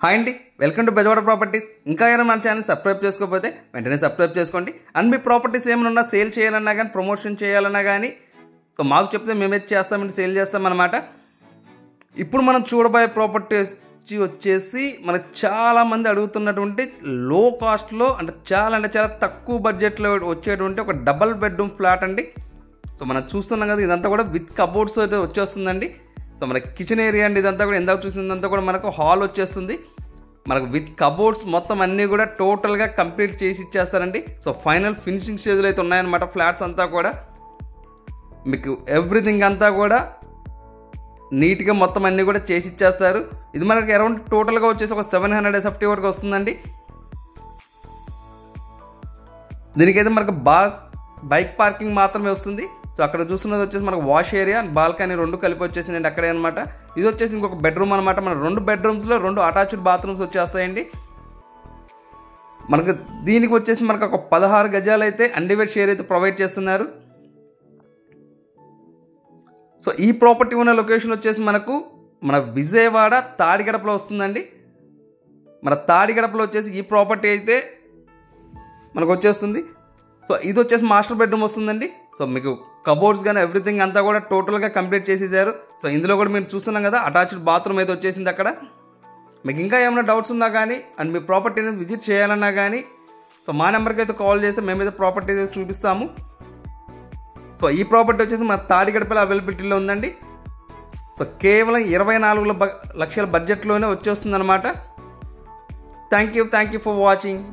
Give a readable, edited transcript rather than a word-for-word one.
Hi అండి, welcome to Bezawada properties. ఇంకా ఏమైనా మన ఛానల్ సబ్స్క్రైబ్ చేసుకోకపోతే వెంటనే సబ్స్క్రైబ్ చేసుకోండి. అండ్ మీ ప్రాపర్టీస్ ఏమైనా ఉన్నా సేల్ చేయాలన్నా కానీ ప్రమోషన్ చేయాలన్నా కానీ సో మాకు చెప్తే మేమైతే చేస్తామంటే సేల్ చేస్తామన్నమాట. ఇప్పుడు మనం చూడబోయే ప్రాపర్టీస్ వచ్చేసి మనకు చాలామంది అడుగుతున్నటువంటి లో కాస్ట్లో అంటే చాలా తక్కువ బడ్జెట్లో వచ్చేటువంటి ఒక డబల్ బెడ్రూమ్ ఫ్లాట్ అండి. సో మనం చూస్తున్నాం కదా, ఇదంతా కూడా విత్ కబోర్డ్స్ అయితే వచ్చేస్తుందండి. సో మనకి కిచెన్ ఏరియా అండి, ఇదంతా కూడా ఎందాక చూసిందంతా కూడా మనకు హాల్ వచ్చేస్తుంది. మనకు విత్ కబోర్డ్స్ మొత్తం అన్నీ కూడా టోటల్గా కంప్లీట్ చేసి ఇచ్చేస్తారండి. సో ఫైనల్ ఫినిషింగ్ స్టేజ్లో అయితే ఉన్నాయన్నమాట ఫ్లాట్స్ అంతా కూడా. మీకు ఎవ్రీథింగ్ అంతా కూడా నీట్గా మొత్తం అన్నీ కూడా చేసి ఇచ్చేస్తారు. ఇది మనకి అరౌండ్ టోటల్గా వచ్చేసి ఒక 700 SFT వరకు వస్తుందండి. దీనికైతే మనకు బైక్ పార్కింగ్ మాత్రమే వస్తుంది. సో అక్కడ చూస్తున్నది వచ్చేసి మనకు వాష్ ఏరియా బాల్కనీ రెండు కలిపి వచ్చేసిందండి అక్కడే అనమాట. ఇది వచ్చేసి ఇంకొక బెడ్రూమ్ అనమాట. మన 2 బెడ్రూమ్స్లో 2 అటాచ్డ్ బాత్రూమ్స్ వచ్చేస్తాయండి. మనకు దీనికి వచ్చేసి మనకు ఒక 16 గజాలు అయితే అన్డివైడ్ షేర్ అయితే ప్రొవైడ్ చేస్తున్నారు. సో ఈ ప్రాపర్టీ ఉన్న లొకేషన్ వచ్చేసి మన విజయవాడ తాడిగడపలో వస్తుందండి. మన తాడిగడపలో వచ్చేసి ఈ ప్రాపర్టీ అయితే మనకు వచ్చేస్తుంది. సో ఇది వచ్చేసి మాస్టర్ బెడ్రూమ్ వస్తుందండి. సో మీకు కబోర్డ్స్ కానీ ఎవ్రీథింగ్ అంతా కూడా టోటల్గా కంప్లీట్ చేసేసారు. సో ఇందులో కూడా మీరు చూస్తున్నాం కదా, అటాచ్డ్ బాత్రూమ్ అయితే వచ్చేసింది అక్కడ. మీకు ఇంకా ఏమైనా డౌట్స్ ఉన్నా కానీ అండ్ మీ ప్రాపర్టీ అనేది విజిట్ చేయాలన్నా కానీ సో మా నెంబర్కి అయితే కాల్ చేస్తే మేమైతే ప్రాపర్టీ అయితే చూపిస్తాము. సో ఈ ప్రాపర్టీ వచ్చేసి మన తాడిగడపలో అవైలబిలిటీలో ఉందండి. సో కేవలం 24 లక్షల బడ్జెట్లోనే వచ్చేస్తుంది అనమాట. Thank you for watching.